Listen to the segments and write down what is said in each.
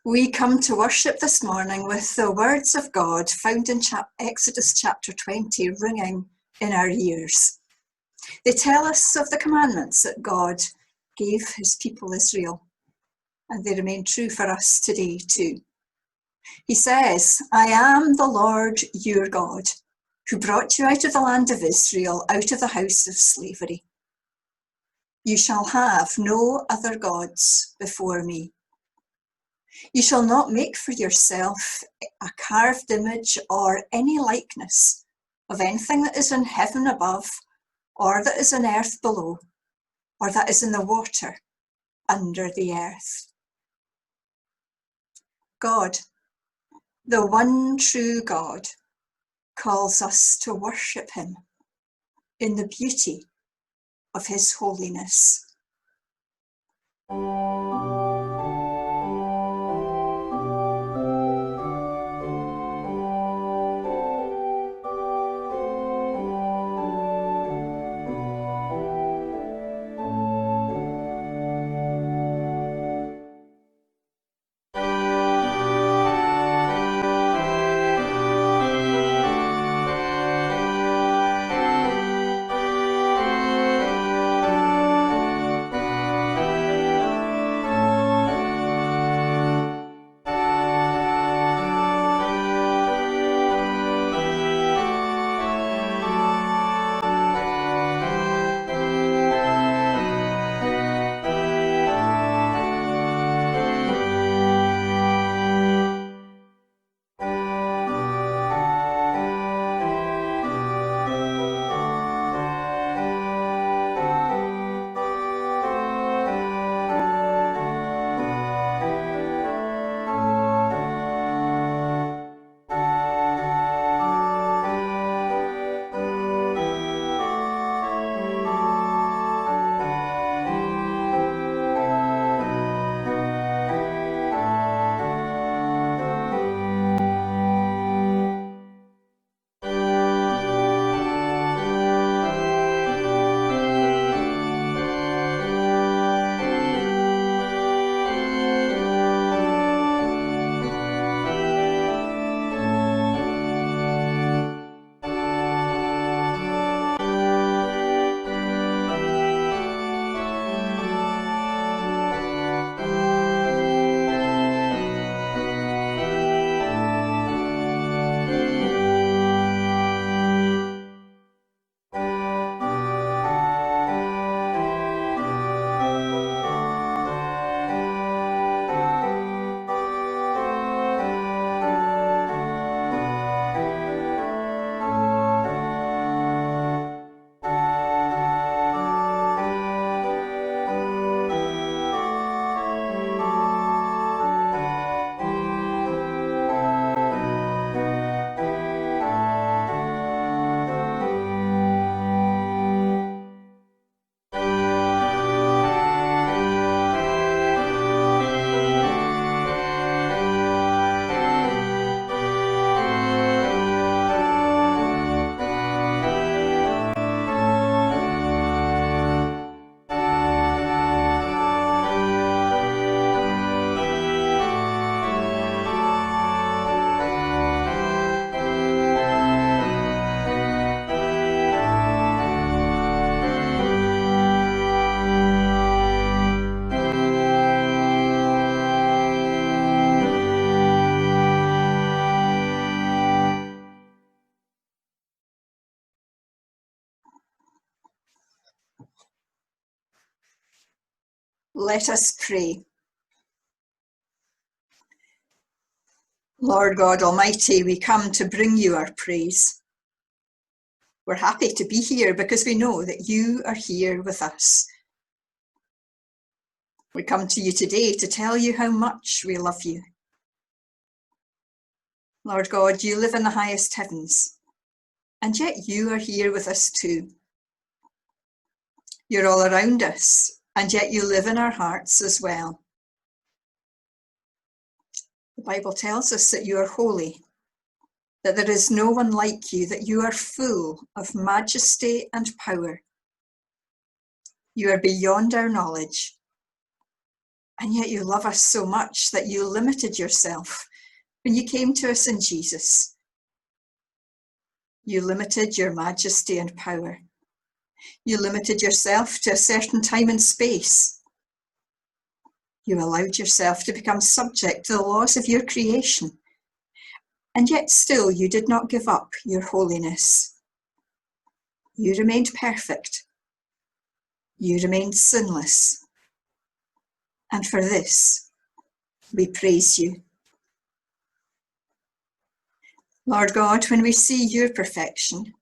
We come to worship this morning with the words of God found in Exodus chapter 20 ringing in our ears. They tell us of the commandments that God gave his people Israel, and they remain true for us today too. He says, "I am the Lord your God, who brought you out of the land of Israel, out of the house of slavery. You shall have no other gods before me. You shall not make for yourself a carved image or any likeness of anything that is in heaven above, or that is in earth below, or that is in the water under the earth." God, the one true God, calls us to worship him in the beauty of his holiness. Let us pray. Lord God Almighty, we come to bring you our praise. We're happy to be here because we know that you are here with us. We come to you today to tell you how much we love you. Lord God, you live in the highest heavens, and yet you are here with us too. You're all around us, and yet you live in our hearts as well. The Bible tells us that you are holy, that there is no one like you, that you are full of majesty and power. You are beyond our knowledge, And yet you love us so much that you limited yourself when you came to us in Jesus. You limited your majesty and power. You limited yourself to a certain time and space. You allowed yourself to become subject to the laws of your creation. And yet still you did not give up your holiness. You remained perfect. You remained sinless. And for this, we praise you. Lord God, when we see your perfection,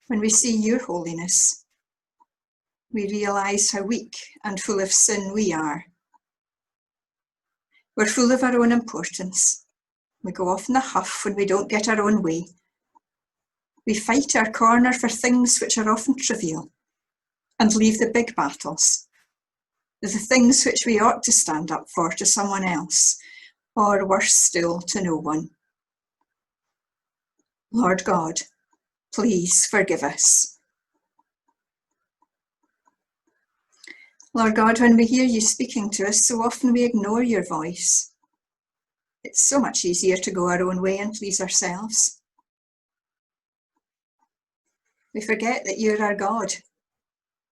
when we see your holiness, we realise how weak and full of sin we are. We're full of our own importance. We go off in a huff when we don't get our own way. We fight our corner for things which are often trivial and leave the big battles, the things which we ought to stand up for, to someone else, or worse still, to no one. Lord God, please forgive us. Lord God, when we hear you speaking to us, so often we ignore your voice. It's so much easier to go our own way and please ourselves. We forget that you're our God,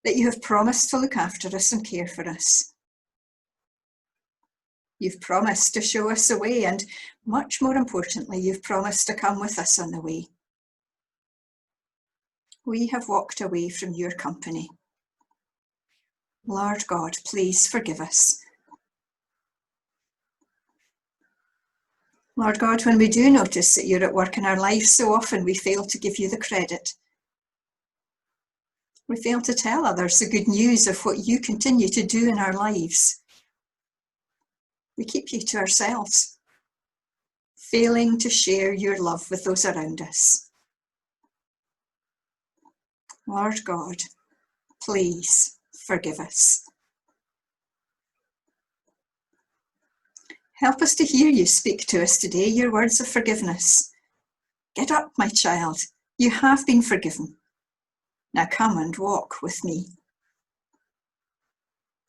that you have promised to look after us and care for us. You've promised to show us the way, and much more importantly, you've promised to come with us on the way. We have walked away from your company. Lord God, please forgive us. Lord God, when we do notice that you're at work in our lives, so often we fail to give you the credit. We fail to tell others the good news of what you continue to do in our lives. We keep you to ourselves, failing to share your love with those around us. Lord God, please forgive us. Help us to hear you speak to us today, your words of forgiveness. Get up, my child, you have been forgiven. Now come and walk with me.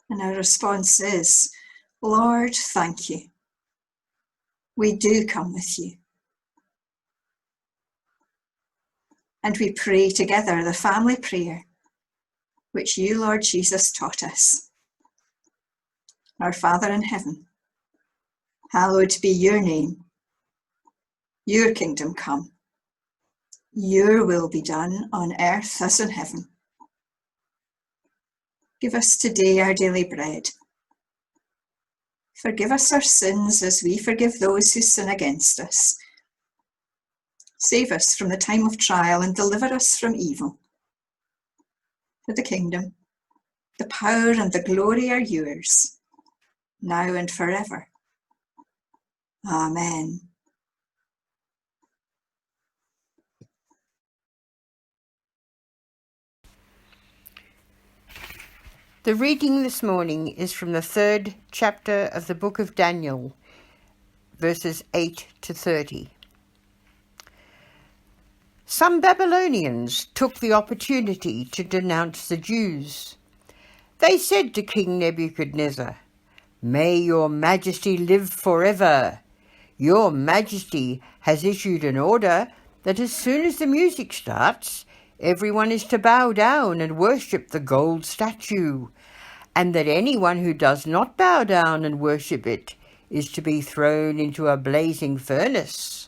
And our response is, Lord, thank you. We do come with you. And we pray together the family prayer, which you, Lord Jesus, taught us. Our Father in heaven, hallowed be your name. Your kingdom come. Your will be done on earth as in heaven. Give us today our daily bread. Forgive us our sins as we forgive those who sin against us. Save us from the time of trial and deliver us from evil. For the kingdom, the power and the glory are yours, now and forever. Amen. The reading this morning is from the 3rd chapter of the book of Daniel, verses 8 to 30. Some Babylonians took the opportunity to denounce the Jews. They said to King Nebuchadnezzar, "May your majesty live forever. Your majesty has issued an order that as soon as the music starts, everyone is to bow down and worship the gold statue, and that anyone who does not bow down and worship it is to be thrown into a blazing furnace.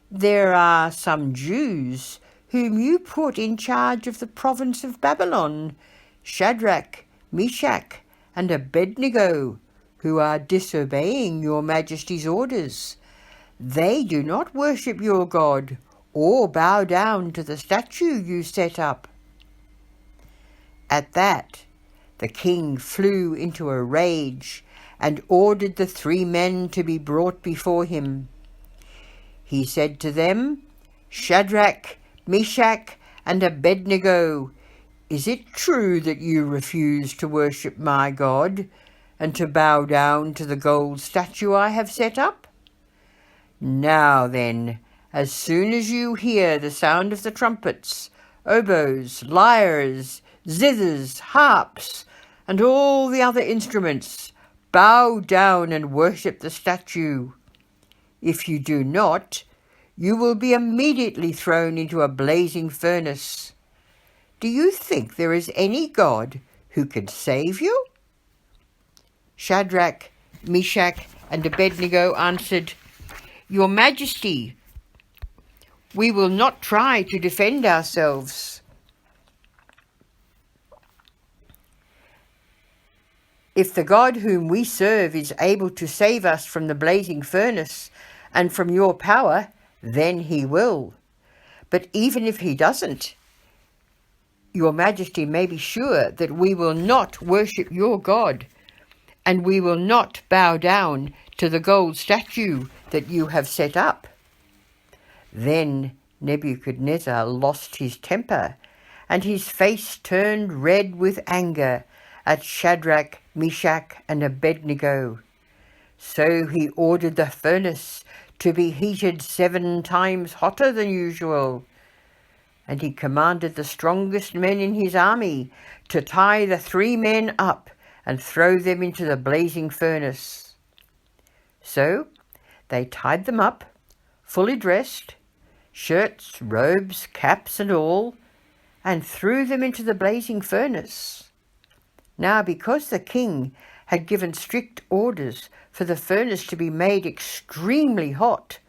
There are some Jews whom you put in charge of the province of Babylon, Shadrach, Meshach, and Abednego, who are disobeying your majesty's orders. They do not worship your God or bow down to the statue you set up." At that, the king flew into a rage and ordered the 3 men to be brought before him. He said to them, "Shadrach, Meshach, and Abednego, is it true that you refuse to worship my God and to bow down to the gold statue I have set up? Now then, as soon as you hear the sound of the trumpets, oboes, lyres, zithers, harps, and all the other instruments, bow down and worship the statue. If you do not, you will be immediately thrown into a blazing furnace. Do you think there is any God who can save you?" Shadrach, Meshach, and Abednego answered, "Your Majesty, we will not try to defend ourselves. If the God whom we serve is able to save us from the blazing furnace and from your power, then he will. But even if he doesn't, your Majesty may be sure that we will not worship your God, and we will not bow down to the gold statue that you have set up." Then Nebuchadnezzar lost his temper, and his face turned red with anger at Shadrach, Meshach, and Abednego. So he ordered the furnace to be heated 7 times hotter than usual, and he commanded the strongest men in his army to tie the 3 men up and throw them into the blazing furnace. So they tied them up, fully dressed, shirts, robes, caps, and all, and threw them into the blazing furnace. Now, because the king had given strict orders for the furnace to be made extremely hot,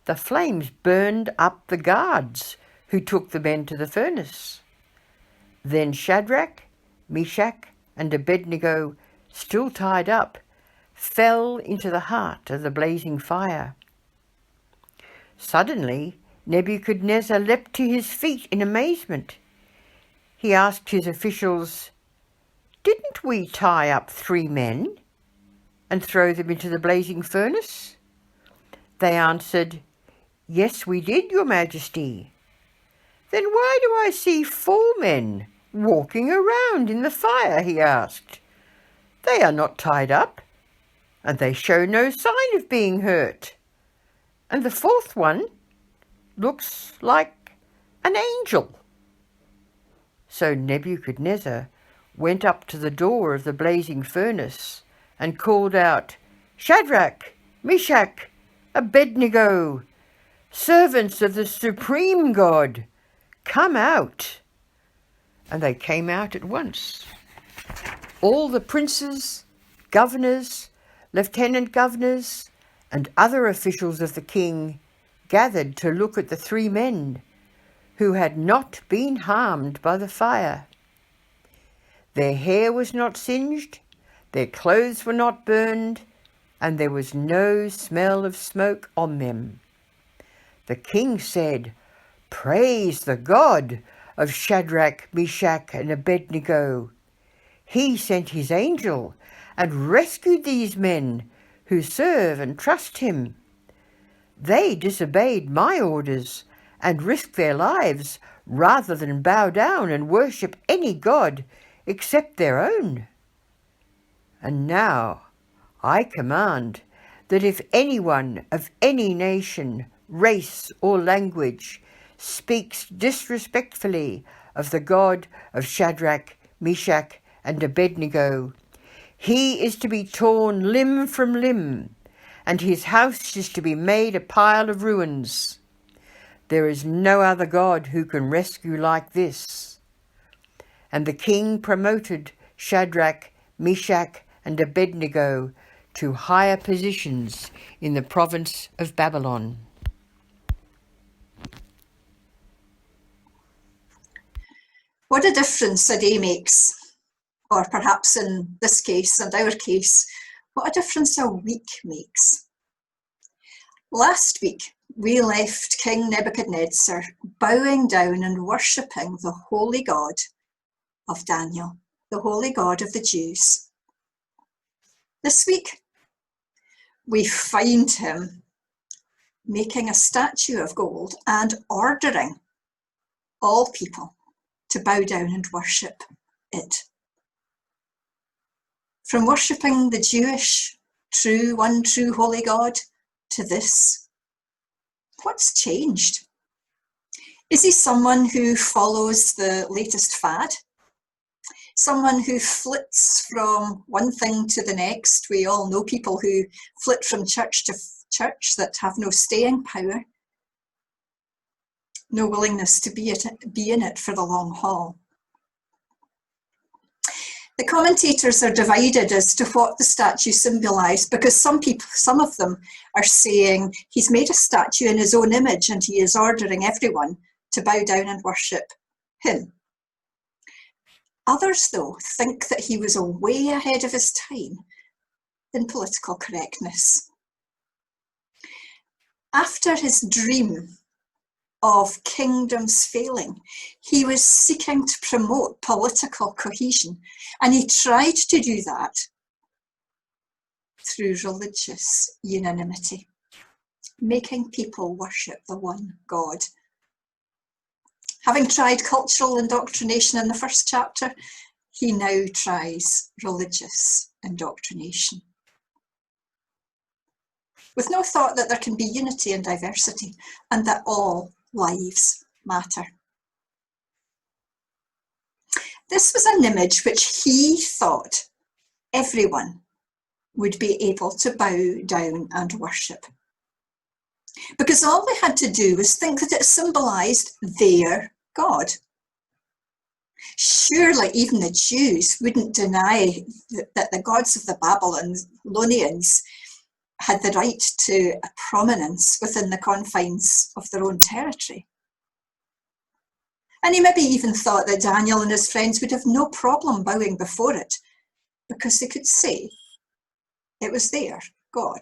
the flames burned up the guards who took the men to the furnace. Then Shadrach, Meshach, and Abednego, still tied up, fell into the heart of the blazing fire. Suddenly, Nebuchadnezzar leapt to his feet in amazement. He asked his officials, "Didn't we tie up 3 men and throw them into the blazing furnace?" They answered, "Yes, we did, Your Majesty." "Then why do I see 4 men walking around in the fire?" he asked. "They are not tied up, and they show no sign of being hurt. And the 4th one looks like an angel." So Nebuchadnezzar went up to the door of the blazing furnace and called out, "Shadrach, Meshach, Abednego, servants of the supreme God, come out." And they came out at once. All the princes, governors, lieutenant governors, and other officials of the king gathered to look at the 3 men who had not been harmed by the fire. Their hair was not singed, their clothes were not burned, and there was no smell of smoke on them. The king said, "Praise the God of Shadrach, Meshach, and Abednego. He sent his angel and rescued these men who serve and trust him. They disobeyed my orders and risked their lives rather than bow down and worship any god except their own. And now I command that if anyone of any nation, race, or language speaks disrespectfully of the God of Shadrach, Meshach, and Abednego, he is to be torn limb from limb, and his house is to be made a pile of ruins. There is no other God who can rescue like this." And the king promoted Shadrach, Meshach, and Abednego to higher positions in the province of Babylon. What a difference a day makes, or perhaps in this case and our case, what a difference a week makes. Last week, we left King Nebuchadnezzar bowing down and worshipping the holy God of Daniel, the holy God of the Jews. This week, we find him making a statue of gold and ordering all people to bow down and worship it. From worshipping the Jewish, one true holy God to this, what's changed? Is he someone who follows the latest fad? someone who flits from one thing to the next. We all know people who flit from church to church that have no staying power, no willingness to be in it for the long haul. The commentators are divided as to what the statue symbolised, because some of them are saying he's made a statue in his own image and he is ordering everyone to bow down and worship him. Others, though, think that he was way ahead of his time in political correctness. After his dream of kingdoms failing, he was seeking to promote political cohesion, and he tried to do that through religious unanimity, making people worship the one God. Having tried cultural indoctrination in the first chapter, he now tries religious indoctrination, with no thought that there can be unity and diversity, and that all lives matter. This was an image which he thought everyone would be able to bow down and worship, because all they had to do was think that it symbolised their God. Surely even the Jews wouldn't deny that the gods of the Babylonians had the right to a prominence within the confines of their own territory. And he maybe even thought that Daniel and his friends would have no problem bowing before it, because they could say it was their God.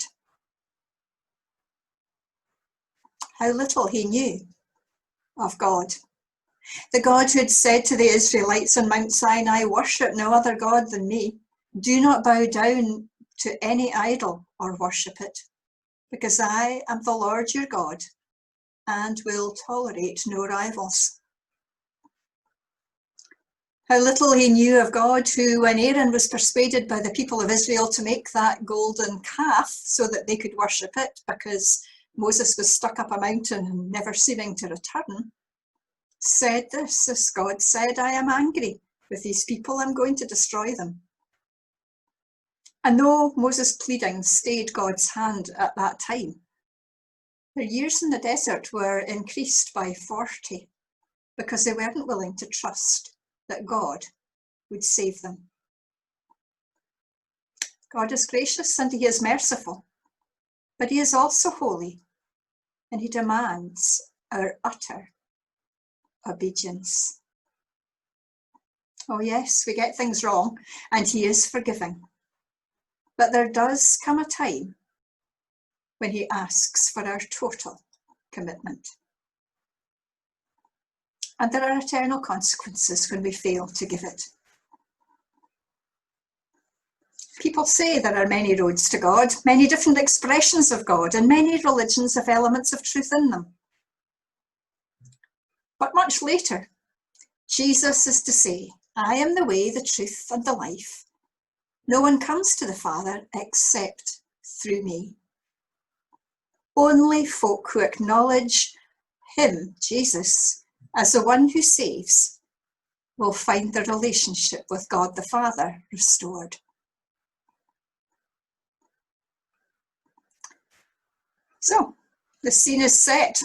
How little he knew of God. The God who had said to the Israelites on Mount Sinai, "Worship no other God than me. Do not bow down to any idol or worship it, because I am the Lord your God and will tolerate no rivals." How little he knew of God, who, when Aaron was persuaded by the people of Israel to make that golden calf so that they could worship it, because Moses was stuck up a mountain and never seeming to return, said this, as God said, "I am angry with these people, I'm going to destroy them." And though Moses' pleading stayed God's hand at that time, their years in the desert were increased by 40, because they weren't willing to trust that God would save them. God is gracious and he is merciful, but he is also holy, and he demands our utter obedience. Oh yes, we get things wrong, and he is forgiving. But there does come a time when he asks for our total commitment. And there are eternal consequences when we fail to give it. People say there are many roads to God, many different expressions of God, and many religions have elements of truth in them. But much later, Jesus is to say, "I am the way, the truth, and the life. No one comes to the Father except through me." Only folk who acknowledge him, Jesus, as the one who saves, will find their relationship with God the Father restored. So, the scene is set,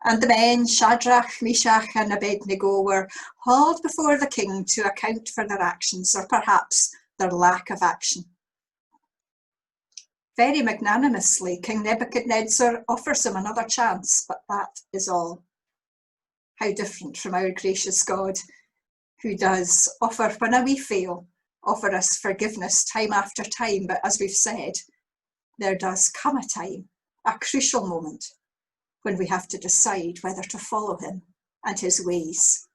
and the men, Shadrach, Meshach, and Abednego, were hauled before the king to account for their actions, or perhaps their lack of action. Very magnanimously, King Nebuchadnezzar offers them another chance, but that is all. How different from our gracious God, who does offer, when we fail, offer us forgiveness time after time. But as we've said, there does come a time, a crucial moment, when we have to decide whether to follow him and his ways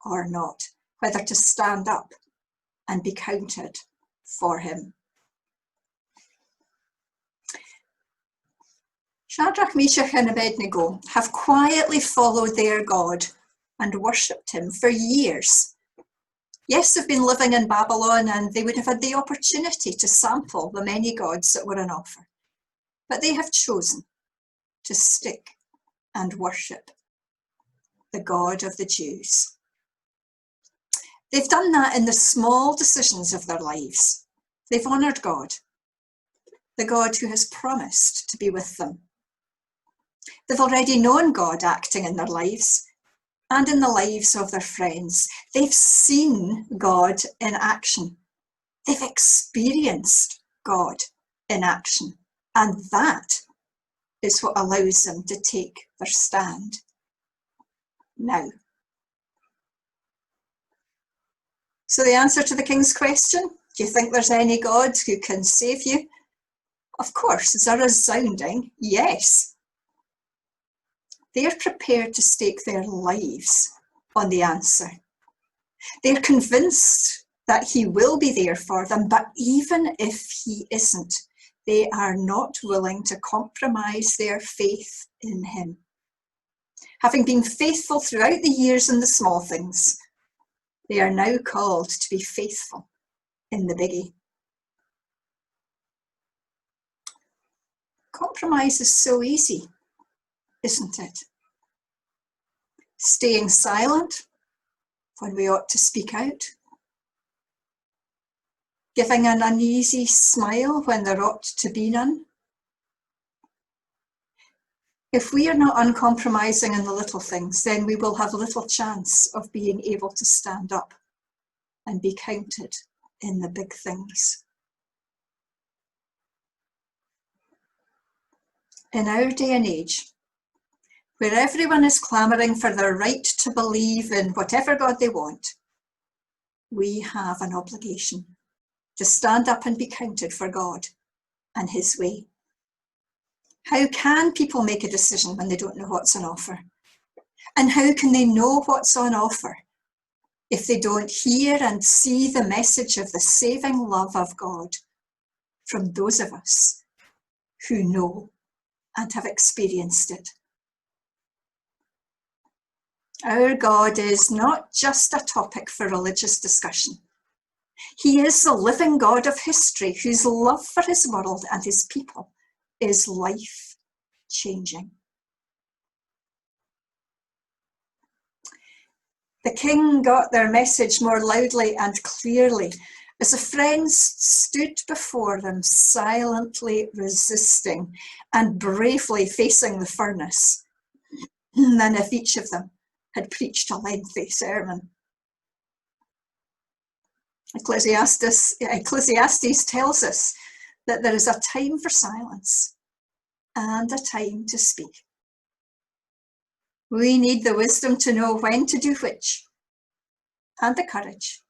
or not, whether to stand up and be counted for him. Shadrach, Meshach, and Abednego have quietly followed their God and worshipped him for years. Yes, they've been living in Babylon and they would have had the opportunity to sample the many gods that were on offer. But they have chosen to stick and worship the God of the Jews. They've done that in the small decisions of their lives. They've honoured God, the God who has promised to be with them. They've already known God acting in their lives and in the lives of their friends. They've seen God in action. They've experienced God in action. And that is what allows them to take their stand now. So the answer to the king's question, do you think there's any God who can save you? Of course, is a resounding yes. They're prepared to stake their lives on the answer. They're convinced that he will be there for them, but even if he isn't, they are not willing to compromise their faith in him. Having been faithful throughout the years in the small things, they are now called to be faithful in the biggie. Compromise is so easy, isn't it? Staying silent when we ought to speak out. Giving an uneasy smile when there ought to be none. If we are not uncompromising in the little things, then we will have little chance of being able to stand up and be counted in the big things. In our day and age, where everyone is clamouring for their right to believe in whatever God they want, we have an obligation to stand up and be counted for God and his way. How can people make a decision when they don't know what's on offer? And how can they know what's on offer if they don't hear and see the message of the saving love of God from those of us who know and have experienced it? Our God is not just a topic for religious discussion. He is the living God of history whose love for his world and his people is life-changing. The king got their message more loudly and clearly as the friends stood before them, silently resisting and bravely facing the furnace, than if each of them had preached a lengthy sermon. Ecclesiastes tells us that there is a time for silence and a time to speak. We need the wisdom to know when to do which, and the courage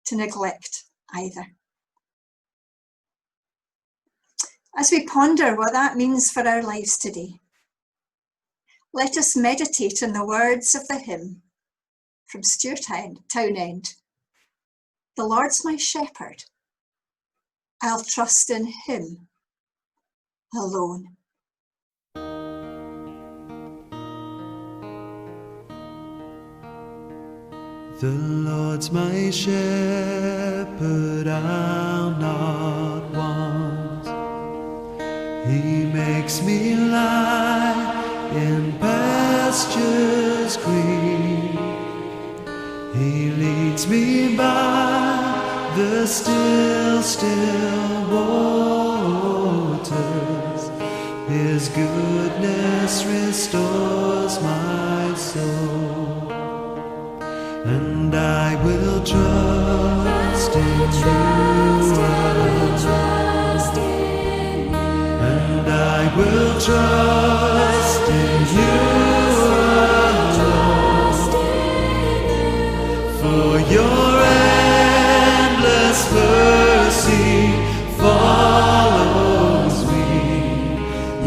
to neglect either. As we ponder what that means for our lives today, let us meditate on the words of the hymn from Stuart Townend. The Lord's my shepherd, I'll trust in him alone. The Lord's my shepherd, I'll not want. He makes me lie in pastures green. He leads me by the still, still waters. His goodness restores my soul. And I will trust in you alone. And I will trust in you alone. For your endless mercy follows me.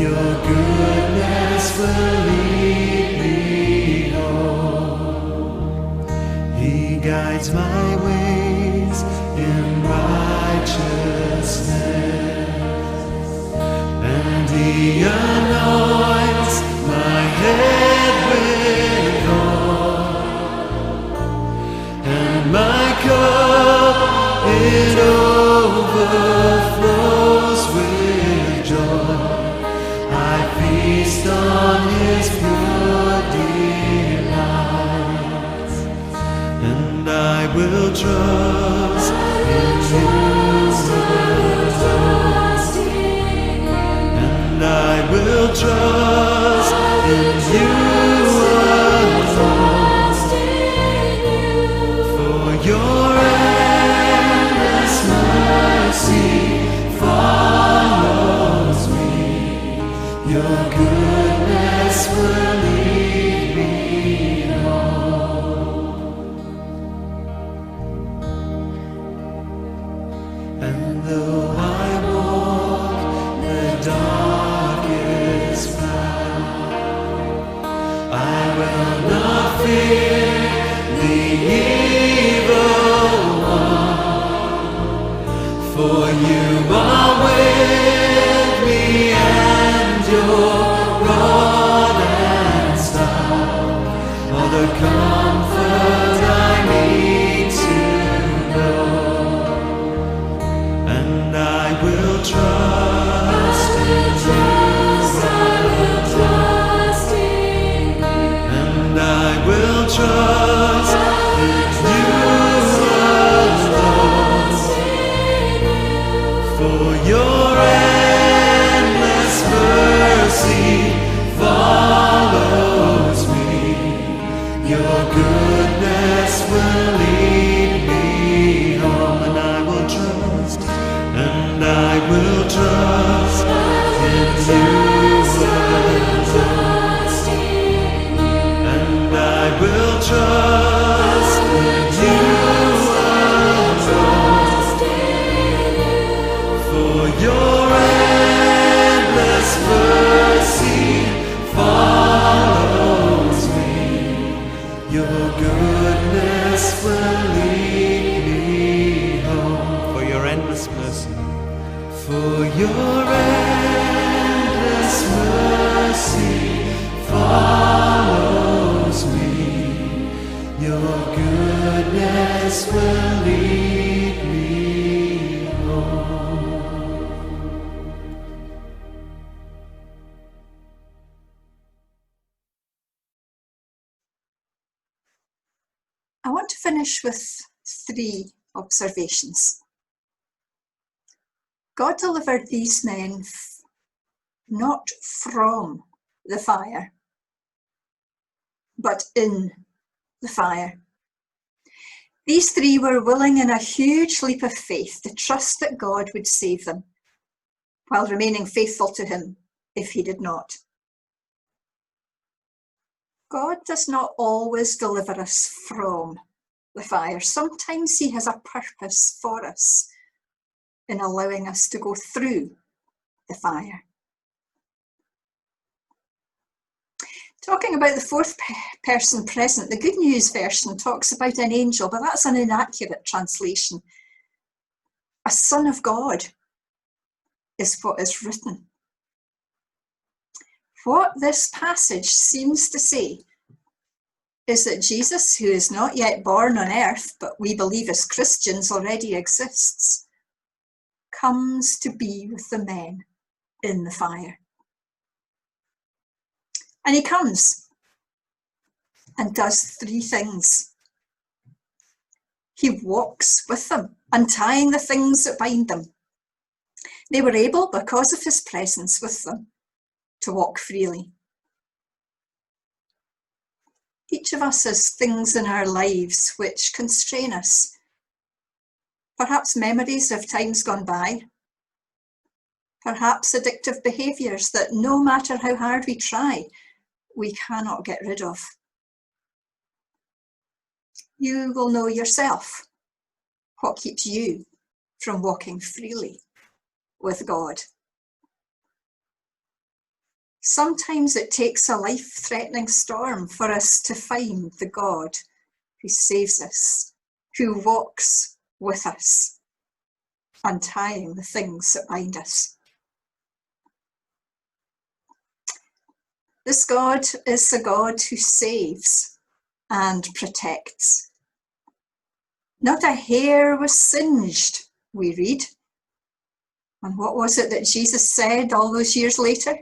Your goodness will lead me home. He guides my ways in righteousness, and he anoints my head with oil, and my cup it overflows with joy. I feast on his pure delights, and I will trust in you. And I will trust in you alone. For your endless mercy follows me. Your goodness will lead me home. And though I walk the darkest path, I will not fear the evil one, for you are with me, and your rod and staff are the comfort I need to know. And I will trust in you. And I will trust in you alone. For your endless mercy follows me. Your goodness will lead me home. And I will trust, and I will trust in you alone. And I will trust in you alone. For your endless mercy follows me. Your goodness will lead me home. For your endless mercy. For your endless mercy follows me. Your goodness will lead me home. I want to finish with 3 observations. God delivered these men not from the fire, but in the fire. These 3 were willing in a huge leap of faith to trust that God would save them, while remaining faithful to him if he did not. God does not always deliver us from the fire. Sometimes he has a purpose for us in allowing us to go through the fire. Talking about the 4th person present, the Good News version talks about an angel, but that's an inaccurate translation. A son of God is what is written. What this passage seems to say is that Jesus, who is not yet born on earth, but we believe as Christians already exists, comes to be with the men in the fire. And he comes and does 3 things. He walks with them, untying the things that bind them. They were able, because of his presence with them, to walk freely. Each of us has things in our lives which constrain us. Perhaps memories of times gone by. Perhaps addictive behaviours that no matter how hard we try, we cannot get rid of. You will know yourself what keeps you from walking freely with God. Sometimes it takes a life-threatening storm for us to find the God who saves us, who walks with us, untying the things that bind us. This God is the God who saves and protects. Not a hair was singed, we read. And what was it that Jesus said all those years later?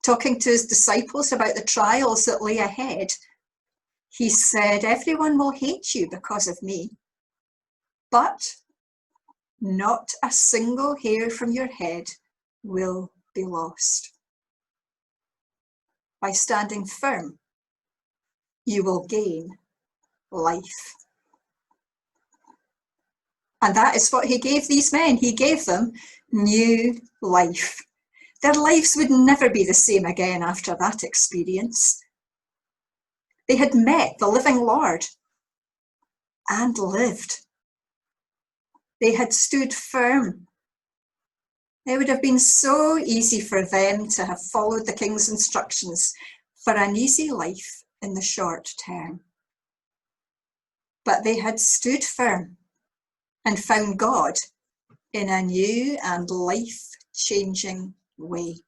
Talking to his disciples about the trials that lay ahead, he said, "Everyone will hate you because of me, but not a single hair from your head will be lost. By standing firm, you will gain life. And that is what he gave these men. He gave them new life. Their lives would never be the same again after that experience. They had met the living Lord and lived. They had stood firm. It would have been so easy for them to have followed the king's instructions for an easy life in the short term. But they had stood firm and found God in a new and life-changing way.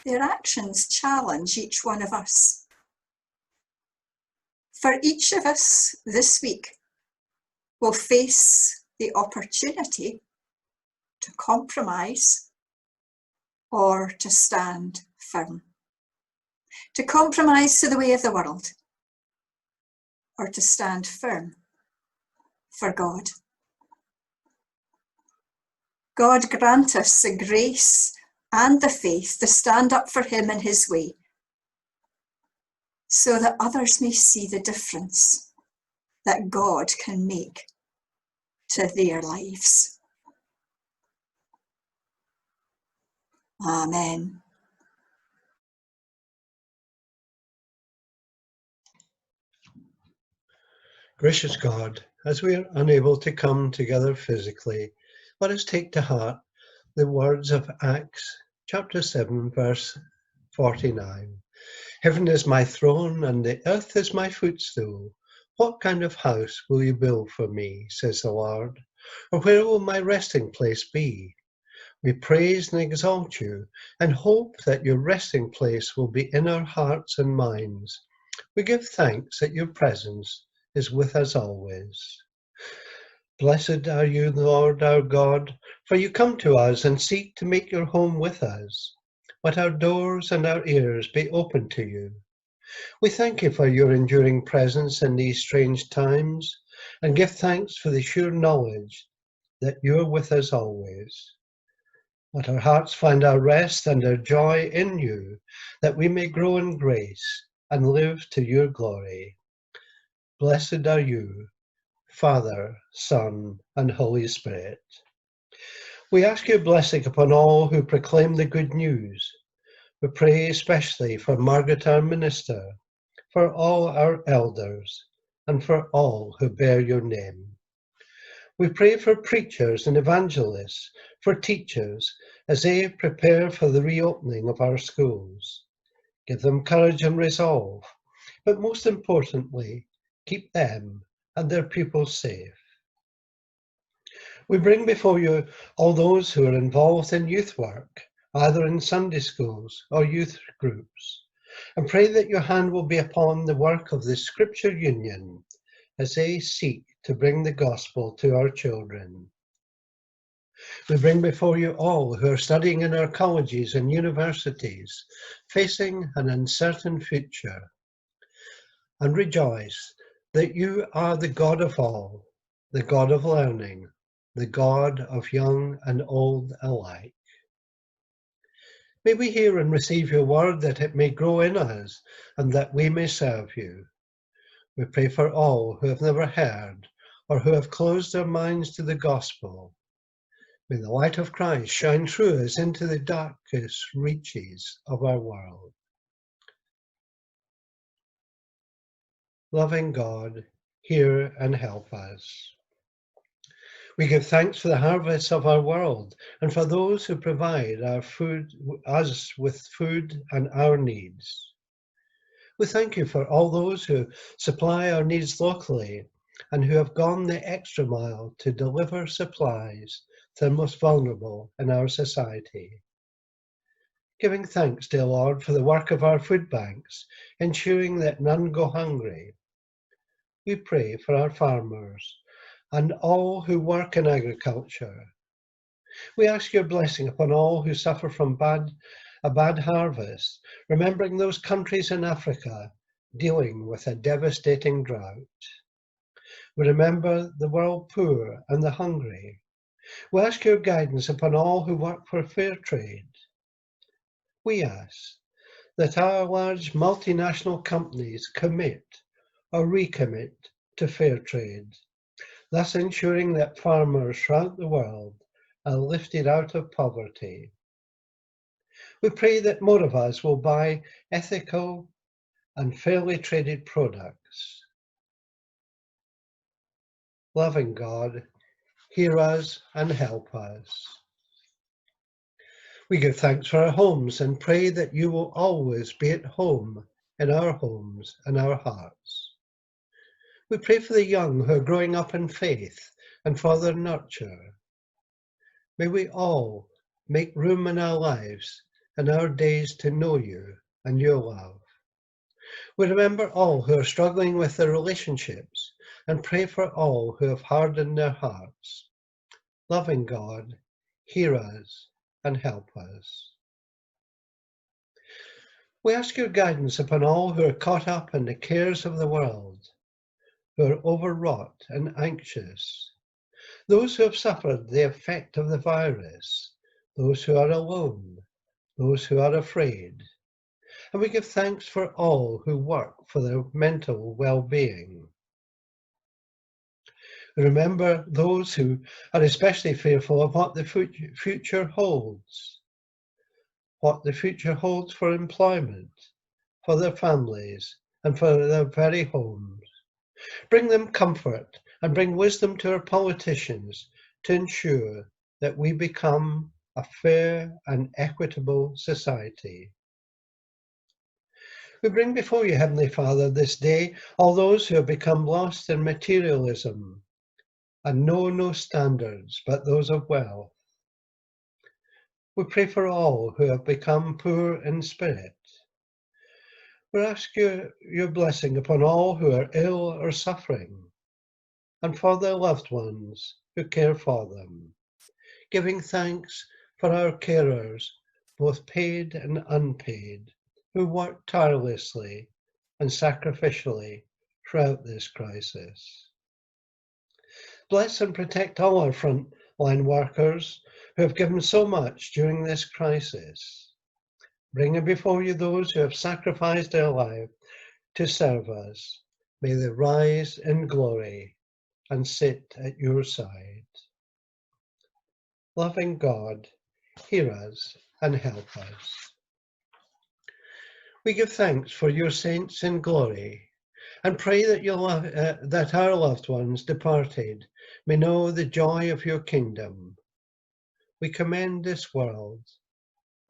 Their actions challenge each one of us. For each of us this week will face the opportunity to compromise or to stand firm. To compromise to the way of the world, or to stand firm for God. God grant us the grace and the faith to stand up for him and his way, so that others may see the difference that God can make to their lives. Amen. Gracious God, as we are unable to come together physically, let us take to heart the words of Acts chapter 7, verse 49. Heaven is my throne and the earth is my footstool. What kind of house will you build for me, says the Lord? Or where will my resting place be? We praise and exalt you and hope that your resting place will be in our hearts and minds. We give thanks that your presence is with us always. Blessed are you, Lord our God, for you come to us and seek to make your home with us. Let our doors and our ears be open to you. We thank you for your enduring presence in these strange times and give thanks for the sure knowledge that you are with us always. Let our hearts find our rest and our joy in you, that we may grow in grace and live to your glory. Blessed are you, Father, Son, and Holy Spirit. We ask your blessing upon all who proclaim the good news. We pray especially for Margaret, our minister, for all our elders, and for all who bear your name. We pray for preachers and evangelists, for teachers, as they prepare for the reopening of our schools. Give them courage and resolve, but most importantly, keep them and their pupils safe. We bring before you all those who are involved in youth work, either in Sunday schools or youth groups, and pray that your hand will be upon the work of the Scripture Union as they seek to bring the gospel to our children. We bring before you all who are studying in our colleges and universities, facing an uncertain future, and rejoice that you are the God of all, the God of learning, the God of young and old alike. May we hear and receive your word, that it may grow in us and that we may serve you. We pray for all who have never heard or who have closed their minds to the gospel. May the light of Christ shine through us into the darkest reaches of our world. Loving God, hear and help us. We give thanks for the harvests of our world and for those who provide us with food and our needs. We thank you for all those who supply our needs locally and who have gone the extra mile to deliver supplies to the most vulnerable in our society. Giving thanks, dear Lord, for the work of our food banks, ensuring that none go hungry. We pray for our farmers and all who work in agriculture. We ask your blessing upon all who suffer from a bad harvest, remembering those countries in Africa dealing with a devastating drought. We remember the world poor and the hungry. We ask your guidance upon all who work for fair trade. We ask that our large multinational companies commit or recommit to fair trade, thus ensuring that farmers throughout the world are lifted out of poverty. We pray that more of us will buy ethical and fairly traded products. Loving God, hear us and help us. We give thanks for our homes and pray that you will always be at home in our homes and our hearts. We pray for the young who are growing up in faith and for their nurture. May we all make room in our lives and our days to know you and your love. We remember all who are struggling with their relationships and pray for all who have hardened their hearts. Loving God, hear us and help us. We ask your guidance upon all who are caught up in the cares of the world, who are overwrought and anxious, those who have suffered the effect of the virus, those who are alone, those who are afraid. And we give thanks for all who work for their mental well-being. Remember those who are especially fearful of what the future holds, what the future holds for employment, for their families, and for their very homes. Bring them comfort and bring wisdom to our politicians to ensure that we become a fair and equitable society. We bring before you, Heavenly Father, this day all those who have become lost in materialism and know no standards but those of wealth. We pray for all who have become poor in spirit. We ask your blessing upon all who are ill or suffering, and for their loved ones who care for them, giving thanks for our carers, both paid and unpaid, who work tirelessly and sacrificially throughout this crisis. Bless and protect all our frontline workers who have given so much during this crisis. Bringing before you those who have sacrificed their life to serve us. May they rise in glory and sit at your side. Loving God, hear us and help us. We give thanks for your saints in glory and pray that, that our loved ones departed may know the joy of your kingdom. We commend this world,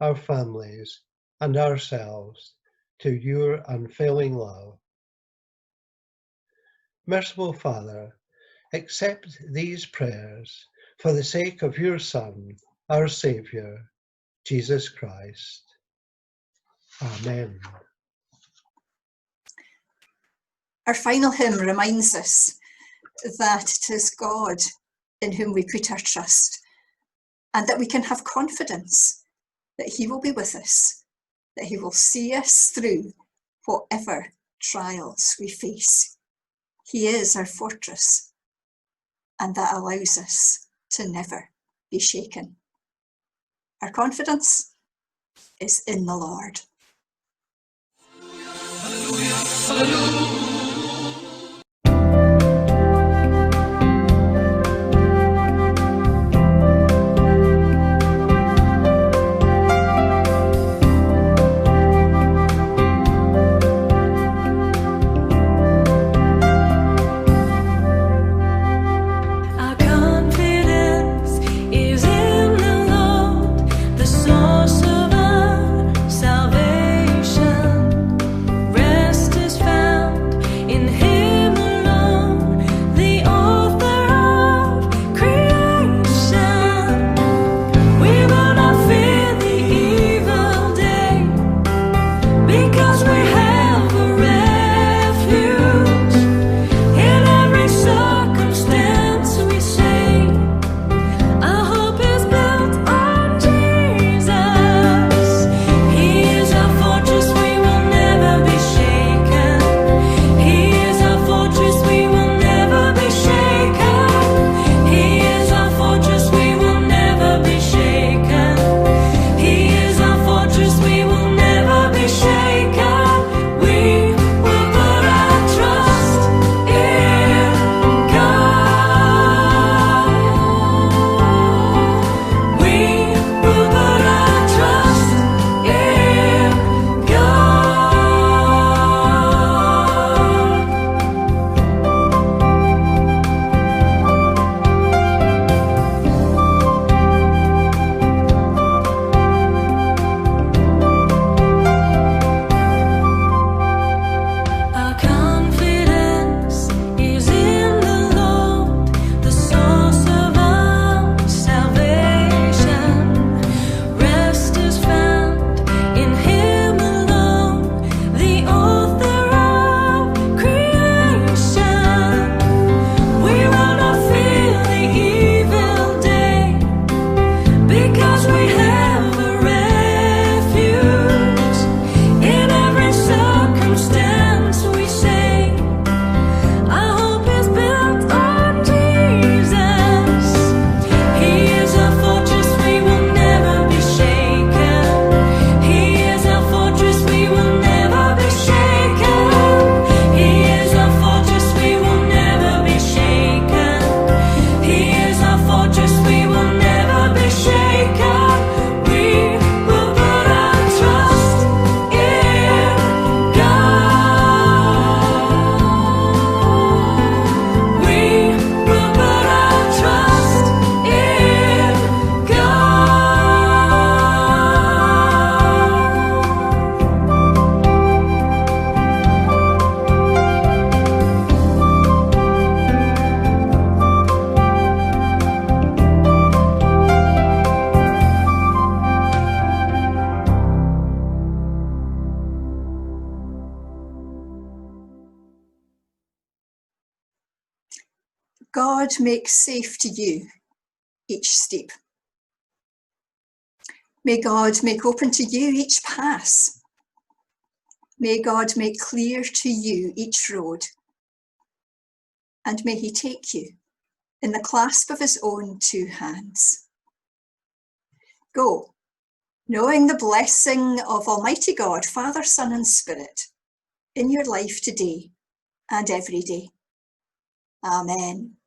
our families, and ourselves to your unfailing love. Merciful Father, accept these prayers for the sake of your Son, our Saviour, Jesus Christ. Amen. Our final hymn reminds us that it is God in whom we put our trust, and that we can have confidence that he will be with us, that he will see us through whatever trials we face. He is our fortress, and that allows us to never be shaken. Our confidence is in the Lord. Hallelujah, hallelujah. Rest is found God make safe to you each steep. May God make open to you each pass. May God make clear to you each road. And may he take you in the clasp of his own two hands. Go, knowing the blessing of Almighty God, Father, Son, and Spirit, in your life today and every day. Amen.